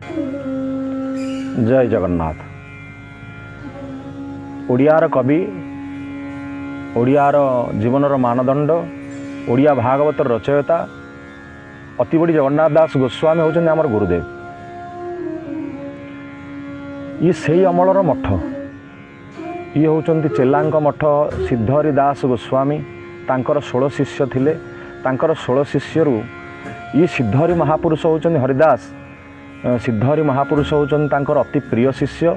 जय जगन्नाथ। ओडियार कवि, ओडियार जीवनर मानदंड, ओडिया भागवतर रचयिता अति बड़ी जगन्नाथ दास गोस्वामी होचन आमर गुरुदेव। ये सही अमलर मठ, ये होचंती चेलांक मठ सिद्धहरि दास गोस्वामी। तांकर 16 शिष्य थिले। तांकर 16 शिष्यरू ये सिद्धहरि महापुरुष होचन हरिदास। सिद्धहरि महापुरुष होचन तांकर अति प्रिय शिष्य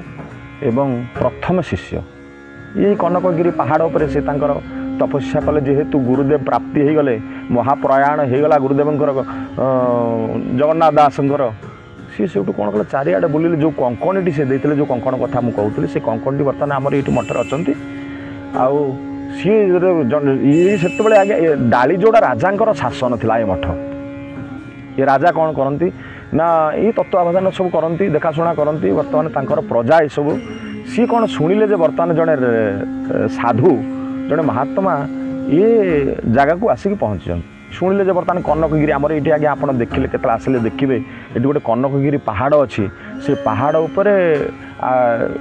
एवं प्रथम शिष्य। ये कनकगिरी पहाड़ उपर से तांकर तपस्या कले। जेहेतु गुरुदेव प्राप्ति हो गले, महाप्रयाण हो गला गुरुदेवंकर जगन्नाथ दासंकर, सी से कौन कले चारिआडे बुलिले। जो कंकणटी से देते, जो कंकण कथा मुझे कहूली, से कंकणटी बर्तमान आमर ये मठर अच्छा। आउ सी ये से आगे डालीजोड़ा राजा शासन थिला ये मठ। ये राजा कौन करती ना ये तत्वावधान सब करती, देखाशुना करती। बर्तमान तांकर प्रजा ये सब सी कौन शुणिले जे बर्तमान जड़े साधु, जड़े महात्मा ये जगह को आसिक पहुँची। शुणिले जे बर्तमान कनकगिरी आमर ये आगे आप देखिले, केतला आसिले देखिए ये गोटे कनकगिरी पहाड़ अच्छी। से पहाड़ उपर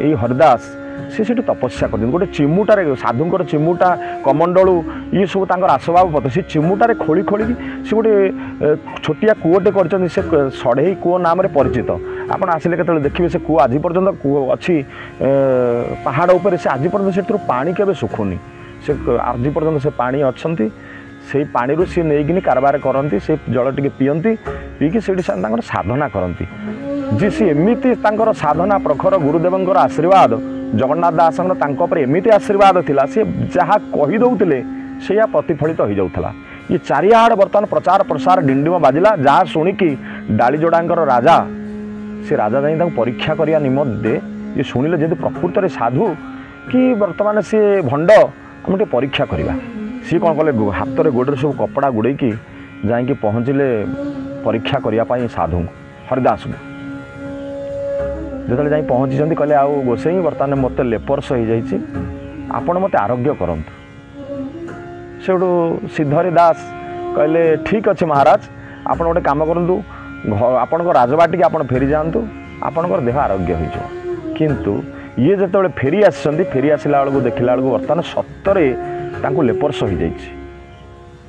ये हरिदास सी तपस्या कर गोटे चिमुटारे, साधुंर चिमुटा कमंडलू ये सब आसबाब पत्र, से चिमुटारे खोली खोली सी गोटे छोटिया कूटे कर सढ़ई कूओ नाम परिचित। आप आसिले के देखिए से कूओ आज पर्यंत कूओ अच्छी पहाड़ उपर। से आज पर्यंत से पानी केवे सुखुनी, से आज पर्यंत से पानी अच्छा। से पानी सी नहीं कारबार करती, से जल टे पीयती, पीकी से साधना करती। जी सी एमती साधना प्रखर गुरुदेवंकर आशीर्वाद, जगन्नाथ दास एमती आशीर्वाद थिला। सी जहाँ कहीदे से प्रतिफलित हो जाऊला। ये चारिआड बर्तमान प्रचार प्रसार डिंडिम बाजिला। जहाँ शुणिकी डालीजोड़ांकर राजा, से राजा जाई परीक्षा करने निमंते ये शुणिले जेहेतु प्रकृत में साधु कि बर्तमान सी भंड, आम टे परीक्षा करवा। सी कौन कले हाथ में गोड़े सब कपड़ा गुड़े जाकि पहुँचले परीक्षा करने साधु हरिदास को। जो जा पहुँची कहले आउ गोसाई बर्तमान मत लेपर्स हो जाइए, आपण मत आरोग्य करंतु। से सिद्धहरि दास कहले ठीक अच्छे महाराज, आपण गोटे कम करूँ, आपण राजबाटी आप फेरी जातु, आपणकर देह आरोग्य हो। किंतु ये जो फेरी आसी, फेरी आसला बेलू देखला बेलू बर्तमान सतरे लेपर्स हो जाइए।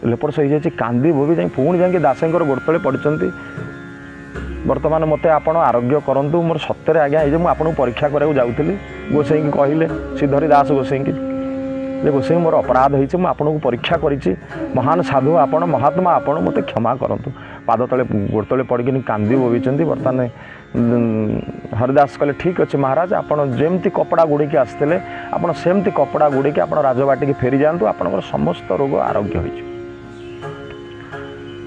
लेपर्स हो जाइए, कांदी बोबी जा पुणी जाकि दासंकर गोड़ तले पड़ते। बर्तमान मत आप आरोग्य करूँ, मोर सत्य आज्ञा है मुझे आपको परीक्षा कराया जाऊँगी। गोसाई की कहले सिद्धहरि दास गोसाई की, गोसाई मोर अपराध होती, मुझे आपको परीक्षा करी। महान साधु आपण, महात्मा आपण, मत क्षमा करूँ। पाद तले गोड़ तले पड़क कांदी बोबी। बर्तमान हरिदास कहले ठीक अच्छे महाराज, आपड़ जमती कपड़ा गुड़े आसते आप सेमती कपड़ा गुड़े आप राजबाटी फेरी जातु, आपंकर समस्त रोग आरोग्य हो।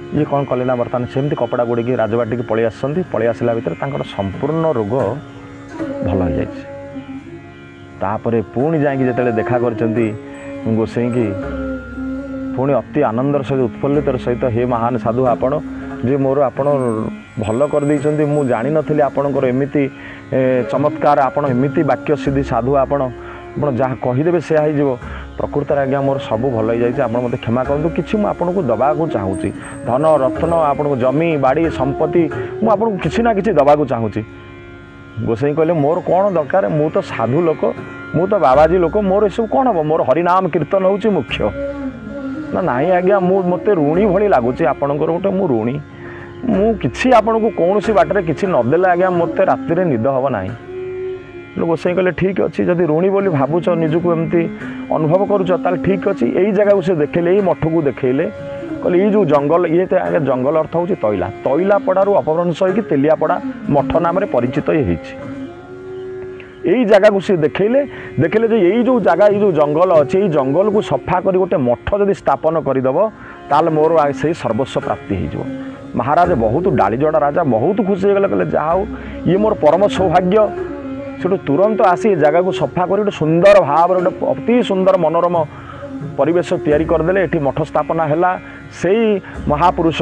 ये कौन कले ना बर्तमान सेमती कपड़ा गुड़े राजबाटी पलि आसती। पलि आसला भितर संपूर्ण रोग भल हो जापर। पुणी जाते देखा कर गोसाई की, पुणी अति आनंदर सहित उत्फुल्लितर सहित हे महान साधु आपण जे मोर आपण भल कर देइछन्ती। मु जानि नथिले आपणकर एमिति चमत्कार, आपण एमिति वाक्य सिद्धि साधु आपण जहाँ कहीदेवे से हो। प्रकृत आज्ञा मोर सबू भल हो जाए, आप मत क्षमा करूँ। कि आपको दबाक चाहूँगी, धन रत्न आपको जमी बाड़ी संपत्ति मुझे किसी ना कि दबाक चाहूँगी। गोसाई कहले मोर कौन दरकार, मु तो साधु लोक, मु तो बाबाजी लोक, मोर ये सब कौन हम, मोर हरिनाम कीर्तन हूँ मुख्य ना। नहीं आज्ञा मु मत ऋणी भली लगुच, आपणकर गोटे मु ऋणी। मु कि आपन को कौन सी बाटर किसी नदेले आज्ञा मत राति निद हम ना। गोसाई कहले ठीक अच्छे, जदि ऋणी बोली भावुच निजक एमती अनुभव करुच ठीक अच्छे। यही जगह को से देखले, यही मठ को देखले, कहले ये जो जंगल, ये तो आगे जंगल अर्थ हूँ तैला। तैला पड़ारू अपभ्रंश हो तेलियापड़ा मठ नाम परिचित ये यही जगह को सी देखले जे यही जो जगह, ये जो जंगल अच्छे, ये जंगल को सफा कर गोटे मठ जब स्थापन करदेव ताल मोर से सर्वस्व प्राप्ति हो। महाराज बहुत डालीजोड़ा राजा बहुत खुशी होगले, कहले जा ये मोर परम सौभाग्य। से तुरंत आसी जगह को सफा कर गोटे सुंदर भाव गोटे अति सुंदर मनोरम परिवेश तैयारी करदे। ये मठ स्थापना है, से महापुरुष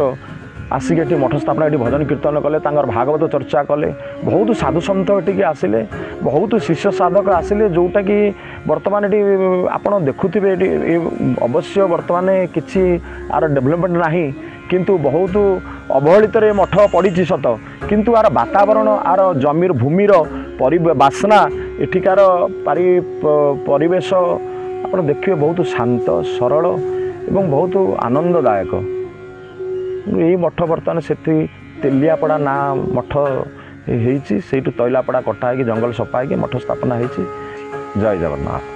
आसिक ये मठ स्थापना ये भजन कीर्तन कले, भागवत चर्चा कले। बहुत साधु सन्थ ये आसिले, बहुत शिष्य साधक आसिले, जोटा कि बर्तमान ये आप देखुवे अवश्य बर्तमान किसी आर डेभलपमेंट ना किंतु बहुत अवहेलित मठ पड़ी सत किंतु यार वातावरण आर जमीर भूमिर बासना एठिकार परिवेश आप देखिए बहुत शांत सरल एवं बहुत आनंददायक। यही मठ बर्तमान से तेलियापड़ा ना मठ होती तैलापड़ा कटा हो जंगल सफा हो मठ स्थापना होती। जय जगन्नाथ।